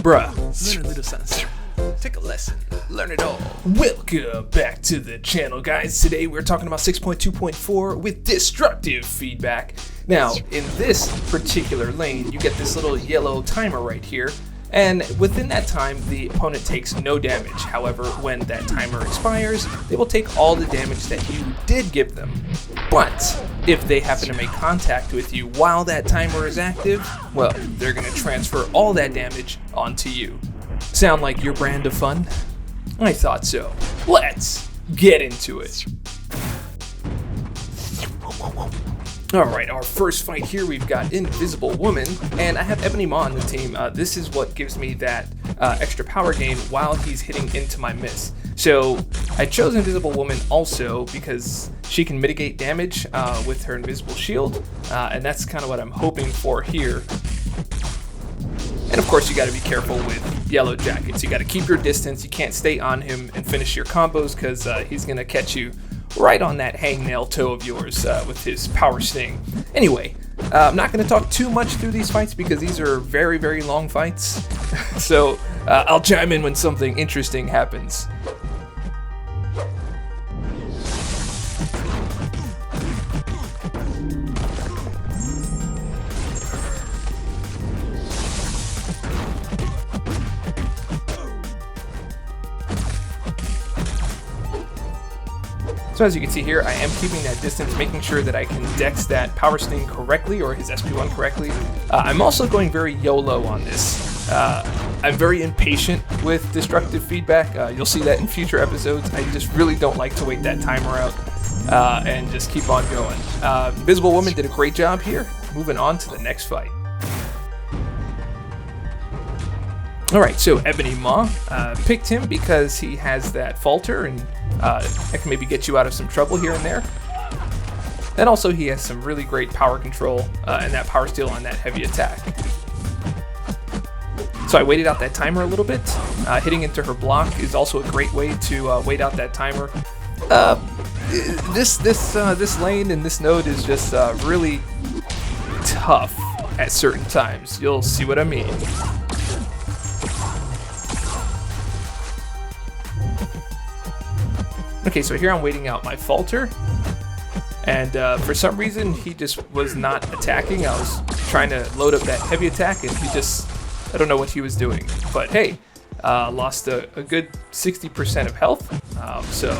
Bruh, learn a little something. Take a lesson, learn it all. Welcome back to the channel, guys. Today we're talking about 6.2.4 with destructive feedback. Now, in this particular lane, you get this little yellow timer right here, and within that time, the opponent takes no damage. However, when that timer expires, they will take all the damage that you did give them. But if they happen to make contact with you while that timer is active, well, they're going to transfer all that damage onto you. Sound like your brand of fun? I thought so. Let's get into it. Alright, our first fight here, we've got Invisible Woman, and I have Ebony Maw on the team. This is what gives me that extra power gain while he's hitting into my miss. So I chose Invisible Woman also because she can mitigate damage with her invisible shield, and that's kind of what I'm hoping for here. And of course, you got to be careful with Yellow Jackets. You got to keep your distance. You can't stay on him and finish your combos because he's going to catch you right on that hangnail toe of yours with his power sting. Anyway, I'm not going to talk too much through these fights because these are very, very long fights. So I'll chime in when something interesting happens. So as you can see here, I am keeping that distance, making sure that I can dex that power sting correctly or his SP1 correctly. I'm also going very YOLO on this. I'm very impatient with destructive feedback. You'll see that in future episodes. I just really don't like to wait that timer out and just keep on going. Invisible Woman did a great job here. Moving on to the next fight. Alright, so Ebony Maw, picked him because he has that falter and that can maybe get you out of some trouble here and there. And also he has some really great power control and that power steal on that heavy attack. So I waited out that timer a little bit. Hitting into her block is also a great way to wait out that timer. This lane and this node is just really tough at certain times. You'll see what I mean. Okay, so here I'm waiting out my falter, and for some reason he just was not attacking. I was trying to load up that heavy attack and he just, I don't know what he was doing. But hey, lost a good 60% of health, so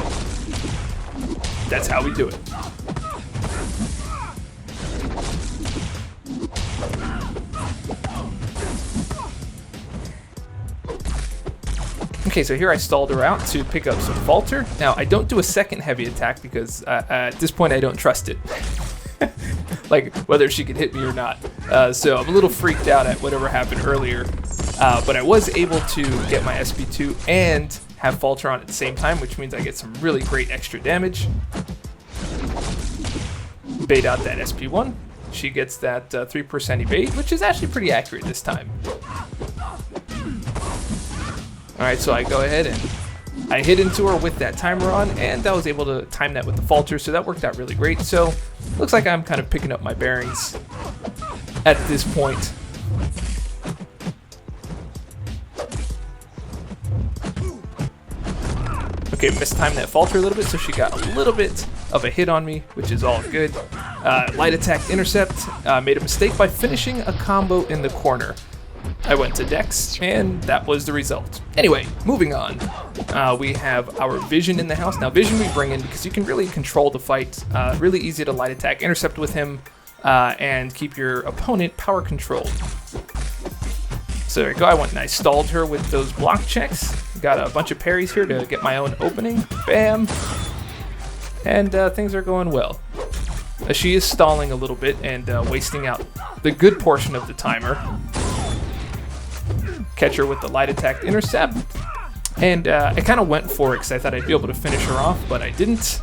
that's how we do it. Okay, so here I stalled her out to pick up some falter. Now, I don't do a second heavy attack because at this point I don't trust it. Like, whether she could hit me or not. So I'm a little freaked out at whatever happened earlier. But I was able to get my SP2 and have falter on at the same time, which means I get some really great extra damage. Bait out that SP1. She gets that 3% evade, which is actually pretty accurate this time. Alright, so I go ahead and I hit into her with that timer on, and I was able to time that with the falter, so that worked out really great. So, looks like I'm kind of picking up my bearings at this point. Okay, mistimed that falter a little bit, so she got a little bit of a hit on me, which is all good. Light attack intercept, made a mistake by finishing a combo in the corner. I went to Dex, and that was the result. Anyway, moving on. We have our Vision in the house. Now, Vision we bring in because you can really control the fight. Really easy to light attack, intercept with him, and keep your opponent power controlled. So there you go. I went and I stalled her with those block checks. Got a bunch of parries here to get my own opening. Bam! And things are going well. She is stalling a little bit and wasting out the good portion of the timer. Catch her with the light attack intercept, and I kind of went for it because I thought I'd be able to finish her off, but I didn't.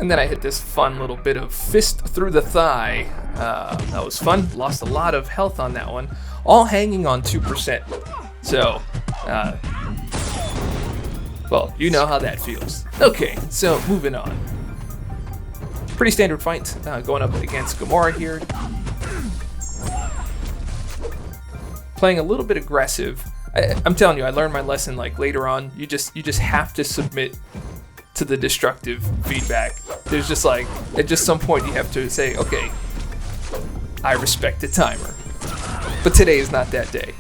And then I hit this fun little bit of fist through the thigh. That was fun. Lost a lot of health on that one, all hanging on 2%. So, well, you know how that feels. Okay, so moving on. Pretty standard fight, going up against Gamora here. Playing a little bit aggressive. I'm telling you, I learned my lesson. Like later on, you just have to submit to the destructive feedback. There's just like at just some point you have to say, okay, I respect the timer. But today is not that day.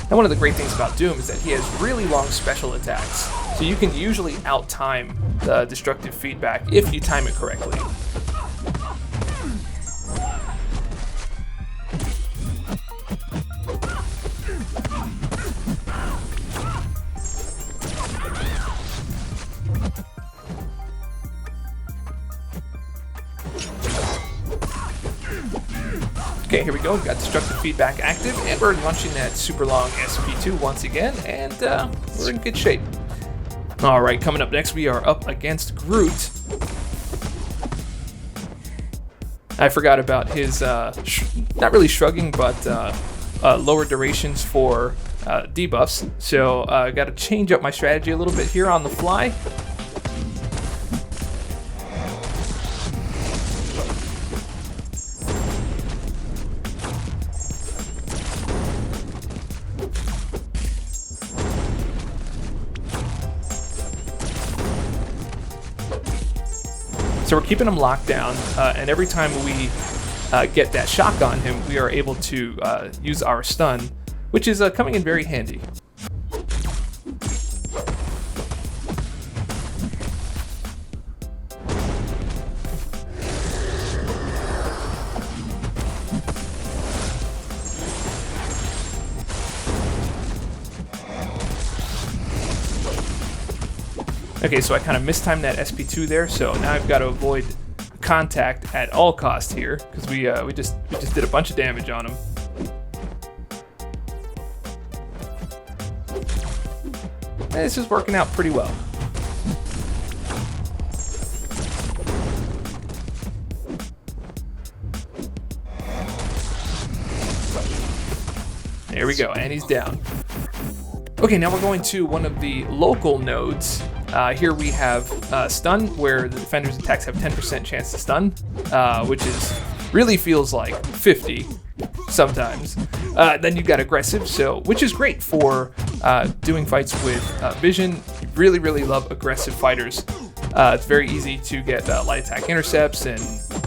Now, one of the great things about Doom is that he has really long special attacks, so you can usually out-time the destructive feedback if you time it correctly. Okay, here we go. We've got destructive feedback active, and we're launching that super long SP2 once again, and we're in good shape. All right, coming up next, we are up against Groot. I forgot about his, not really shrugging, but lower durations for debuffs. So I got to change up my strategy a little bit here on the fly. So we're keeping him locked down, and every time we get that shock on him, we are able to use our stun, which is coming in very handy. Okay, so I kind of mistimed that SP2 there, so now I've got to avoid contact at all costs here, because we just did a bunch of damage on him. And this is working out pretty well. There we go, and he's down. Okay, now we're going to one of the local nodes. Here we have stun, where the defender's attacks have 10% chance to stun, which is really feels like 50 sometimes. Then you've got aggressive, so which is great for doing fights with vision. Really, really love aggressive fighters. It's very easy to get light attack intercepts and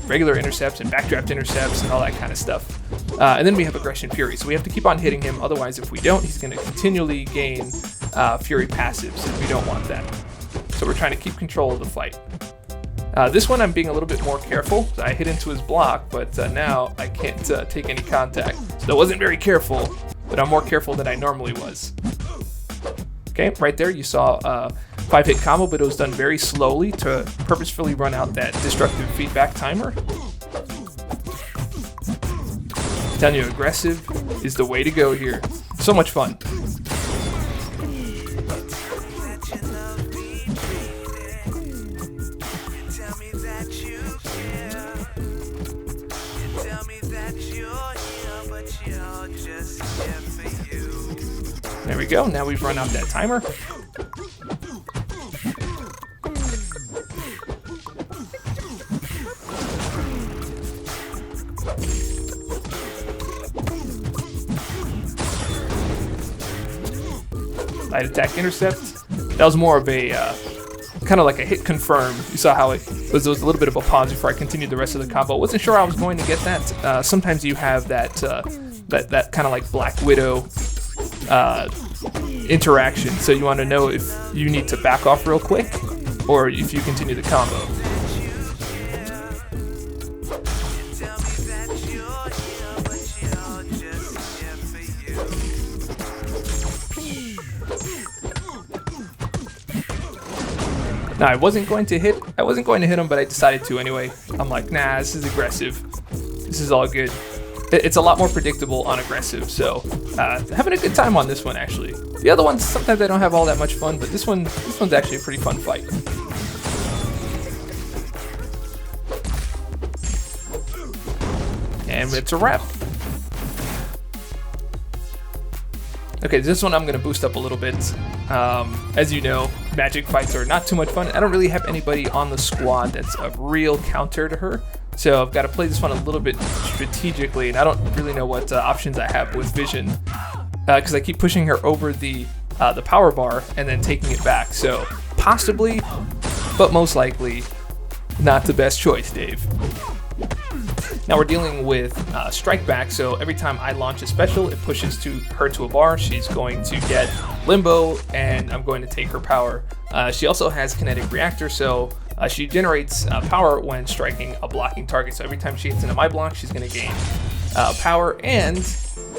regular intercepts and backdraft intercepts and all that kind of stuff. And then we have aggression fury, so we have to keep on hitting him. Otherwise, if we don't, he's going to continually gain fury passives, and we don't want that. So we're trying to keep control of the fight. This one I'm being a little bit more careful. I hit into his block, but now I can't take any contact. So I wasn't very careful, but I'm more careful than I normally was. Okay, right there you saw a 5-hit combo, but it was done very slowly to purposefully run out that destructive feedback timer. I'm telling you, aggressive is the way to go here. So much fun. There we go, now we've run out that timer. Light attack intercept. That was more of a kind of like a hit confirm. You saw how there was a little bit of a pause before I continued the rest of the combo. Wasn't sure I was going to get that. Sometimes you have that that kind of like Black Widow interaction, so you want to know if you need to back off real quick or if you continue the combo. Now I wasn't going to hit him, but I decided to anyway. I'm like, nah, this is aggressive. This is all good. It's a lot more predictable on aggressive, so having a good time on this one actually. The other ones, sometimes I don't have all that much fun, but this one's actually a pretty fun fight. And it's a wrap. Okay, this one I'm going to boost up a little bit. As you know, magic fights are not too much fun. I don't really have anybody on the squad that's a real counter to her. So I've got to play this one a little bit strategically, and I don't really know what options I have with Vision. Because I keep pushing her over the power bar and then taking it back. So possibly, but most likely, not the best choice, Dave. Now we're dealing with Strike Back, so every time I launch a special, it pushes her to a bar. She's going to get Limbo, and I'm going to take her power. She also has Kinetic Reactor, so she generates power when striking a blocking target. So every time she hits into my block, she's going to gain power, and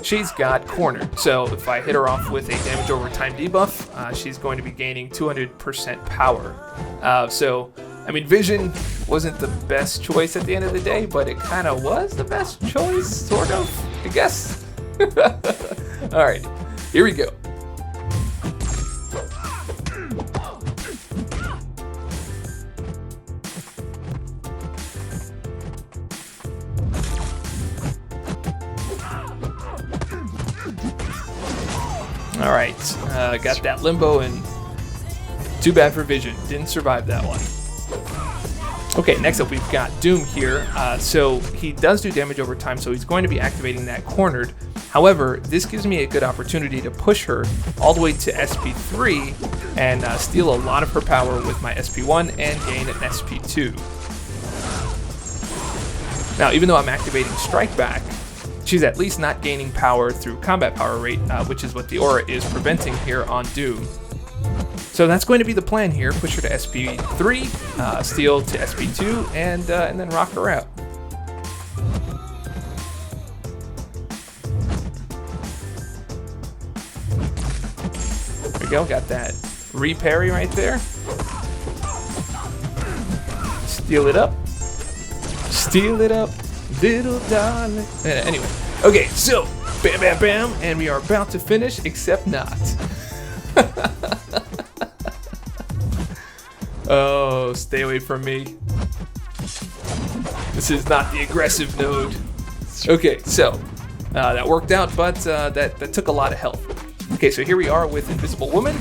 she's got Cornered. So if I hit her off with a damage over time debuff, she's going to be gaining 200% power. So I mean, Vision wasn't the best choice at the end of the day, but it kind of was the best choice, sort of, I guess. All right, here we go. All right, got that Limbo, and too bad for Vision. Didn't survive that one. Okay, next up we've got Doom here. So he does do damage over time, so he's going to be activating that Cornered. However, this gives me a good opportunity to push her all the way to SP3 and steal a lot of her power with my SP1 and gain an SP2. Now, even though I'm activating Strike Back, she's at least not gaining power through combat power rate, which is what the aura is preventing here on Doom. So that's going to be the plan here. Push her to SP3, steal to SP2, and then rock her out. There we go, got that re-parry right there. Steal it up. Steal it up, little darling. Anyway, okay, so bam, bam, bam, and we are about to finish, except not. Oh, stay away from me. This is not the aggressive node. Okay, so that worked out, but that took a lot of health. Okay, so here we are with Invisible Woman.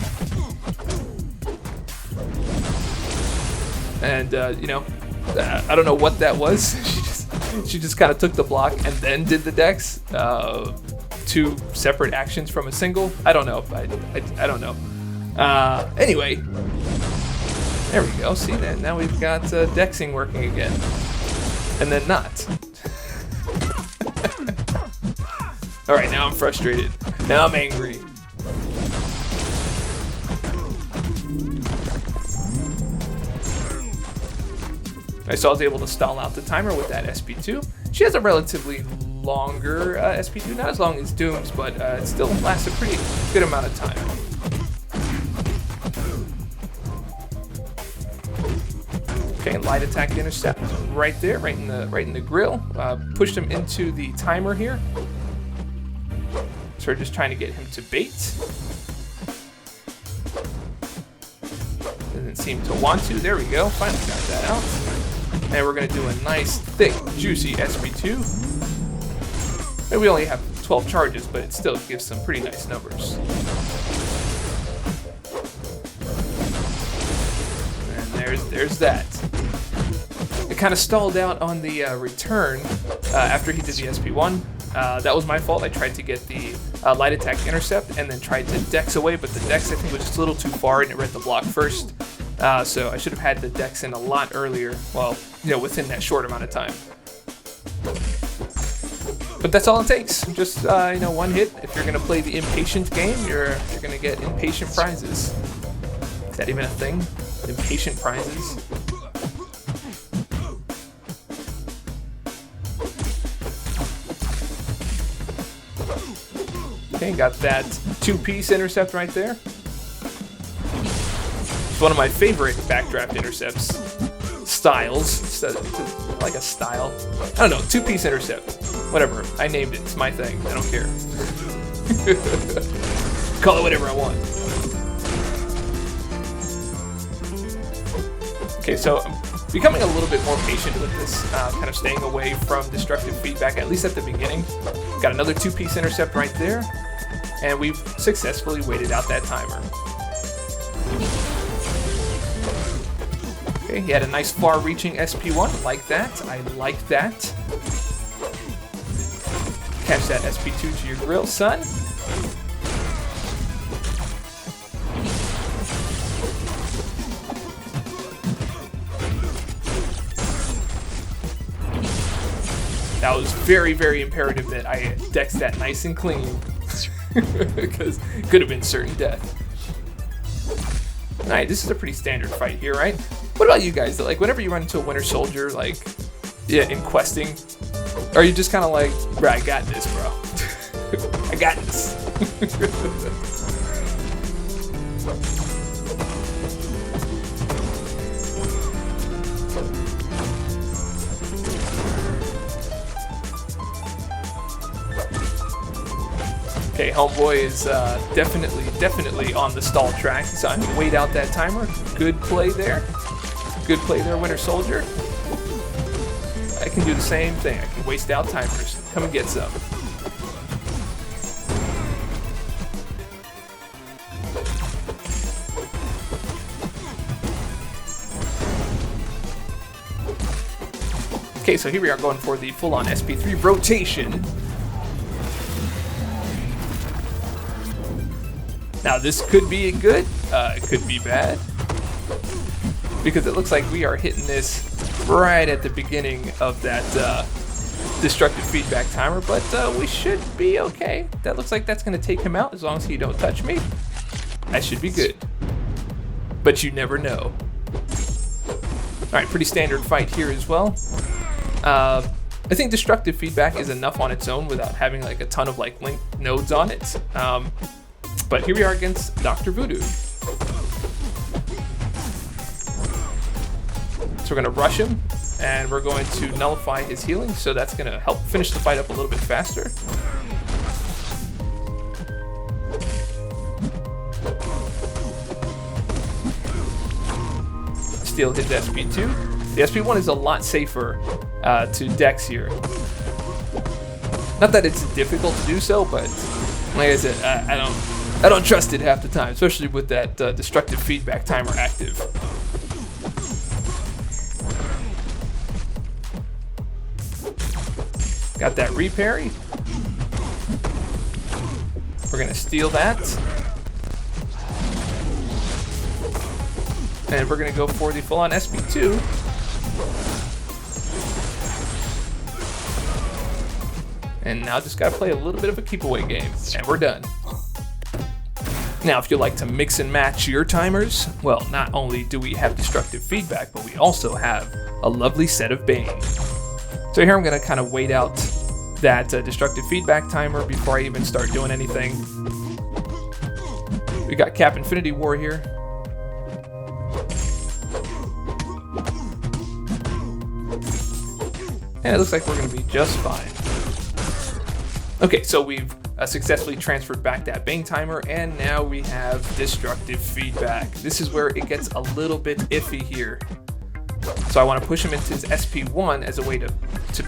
And, you know, I don't know what that was. She just kind of took the block and then did the dex. Two separate actions from a single. I don't know. I don't know. Anyway. There we go, see that? Now we've got dexing working again. And then not. Alright, now I'm frustrated. Now I'm angry. So I was able to stall out the timer with that SP2. She has a relatively longer SP2, not as long as Doom's, but it still lasts a pretty good amount of time. Okay, light attack intercept right there, right in the grill. Pushed him into the timer here. So we're just trying to get him to bait. Doesn't seem to want to. There we go. Finally got that out. And we're gonna do a nice, thick, juicy SP2. And we only have 12 charges, but it still gives some pretty nice numbers. And there's that. It kind of stalled out on the return after he did the SP1. That was my fault. I tried to get the light attack intercept and then tried to dex away, but the dex I think was just a little too far and it read the block first. So I should have had the dex in a lot earlier, well, you know, within that short amount of time. But that's all it takes. Just you know, one hit. If you're gonna play the impatient game, you're gonna get impatient prizes. Is that even a thing? Impatient prizes? Okay, got that two-piece intercept right there. It's one of my favorite backdraft intercepts styles. It's like a style. I don't know, two-piece intercept. Whatever, I named it. It's my thing. I don't care. Call it whatever I want. Okay, so I'm becoming a little bit more patient with this, kind of staying away from destructive feedback, at least at the beginning. Got another two-piece intercept right there. and we've successfully waited out that timer. Okay, he had a nice far-reaching SP1, like that. I like that. Catch that SP2 to your grill, son. That was very, very imperative that I dex that nice and clean, because it could have been certain death. Alright, this is a pretty standard fight here, right? What about you guys? Like, whenever you run into a Winter Soldier, like, yeah, in questing, are you just kind of like, bro, I got this, bro. I got this. Okay, homeboy is definitely on the stall track, so I'm gonna wait out that timer. Good play there. Good play there, Winter Soldier. I can do the same thing. I can waste out timers. Come and get some. Okay, so here we are going for the full-on SP3 rotation. Now this could be good, it could be bad, because it looks like we are hitting this right at the beginning of that destructive feedback timer, but we should be okay. That looks like that's going to take him out as long as he don't touch me. That should be good, but you never know. Alright, pretty standard fight here as well. I think destructive feedback is enough on its own without having like a ton of like linked nodes on it. But here we are against Dr. Voodoo. So we're going to rush him, and we're going to nullify his healing, so that's going to help finish the fight up a little bit faster. Steal his SP2. The SP1 is a lot safer to dex here. Not that it's difficult to do so, but like I said, I don't trust it half the time, especially with that destructive feedback timer active. Got that reparry. We're gonna steal that. And we're gonna go for the full-on SP2. And now just gotta play a little bit of a keep-away game, and we're done. Now, if you like to mix and match your timers, well, not only do we have destructive feedback, but we also have a lovely set of Bane. So here I'm going to kind of wait out that destructive feedback timer before I even start doing anything. We got Cap Infinity War here. And it looks like we're going to be just fine. Okay, so we've successfully transferred back that Bane timer, and now we have destructive feedback. This is where it gets a little bit iffy here. So I want to push him into his SP1 as a way to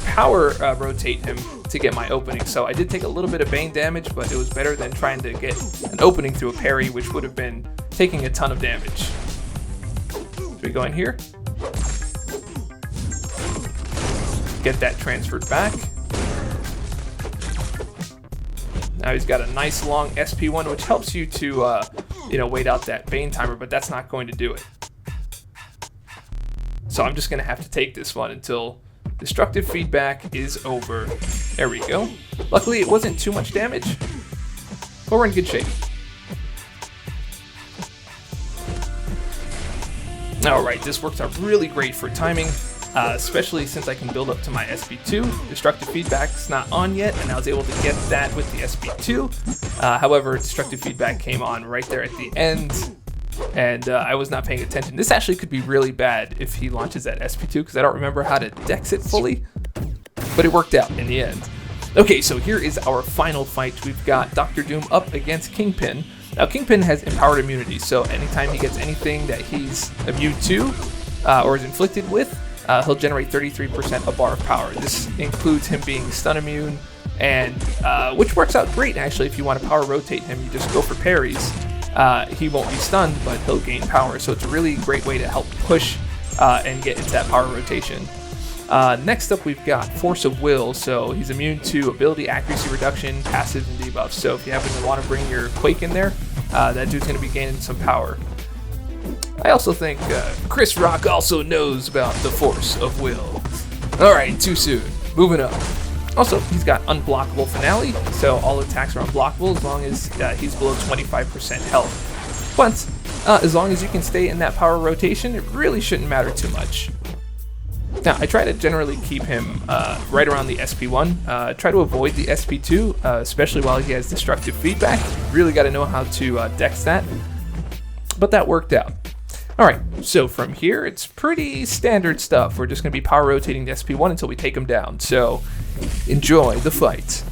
power rotate him to get my opening. So I did take a little bit of Bane damage, but it was better than trying to get an opening through a parry, which would have been taking a ton of damage. So we go in here. Get that transferred back. Now he's got a nice long SP1, which helps you to, wait out that Bane timer, but that's not going to do it. So I'm just going to have to take this one until destructive feedback is over. There we go. Luckily, it wasn't too much damage, but we're in good shape. All right, this works out really great for timing. Especially since I can build up to my SP2. Destructive feedback's not on yet, and I was able to get that with the SP2. However, destructive feedback came on right there at the end, and I was not paying attention. This actually could be really bad if he launches that SP2, because I don't remember how to dex it fully, but it worked out in the end. Okay, so here is our final fight. We've got Dr. Doom up against KINGPIN. Now, KINGPIN has empowered immunity, so anytime he gets anything that he's immune to or is inflicted with, he'll generate 33% a bar of power. This includes him being stun immune and which works out great actually. If you want to power rotate him, you just go for parries. He won't be stunned, but he'll gain power, so it's a really great way to help push and get into that power rotation. Next up, we've got Force of Will, so he's immune to ability accuracy reduction, passives, and debuffs. So if you happen to want to bring your Quake in there, that dude's going to be gaining some power. I also think Chris Rock also knows about the Force of Will. Alright, too soon. Moving up. Also, he's got unblockable finale, so all attacks are unblockable as long as he's below 25% health. But as long as you can stay in that power rotation, it really shouldn't matter too much. Now, I try to generally keep him right around the SP1. Try to avoid the SP2, especially while he has destructive feedback. Really got to know how to dex that. But that worked out. Alright, so from here, it's pretty standard stuff. We're just going to be power rotating the SP1 until we take him down. So, enjoy the fight.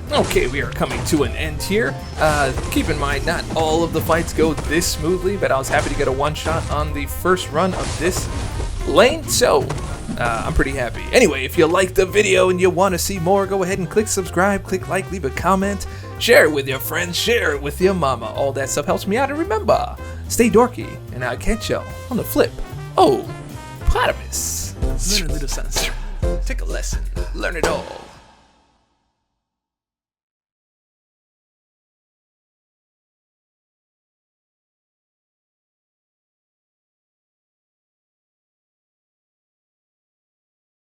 Okay, we are coming to an end here. Keep in mind, not all of the fights go this smoothly, but I was happy to get a one-shot on the first run of this lane, so I'm pretty happy. Anyway, if you liked the video and you want to see more, go ahead and click subscribe, click like, leave a comment, share it with your friends, share it with your mama. All that stuff helps me out, and remember, stay dorky, and I'll catch y'all on the flip. Oh, Potamus. Learn a little something. Take a lesson. Learn it all.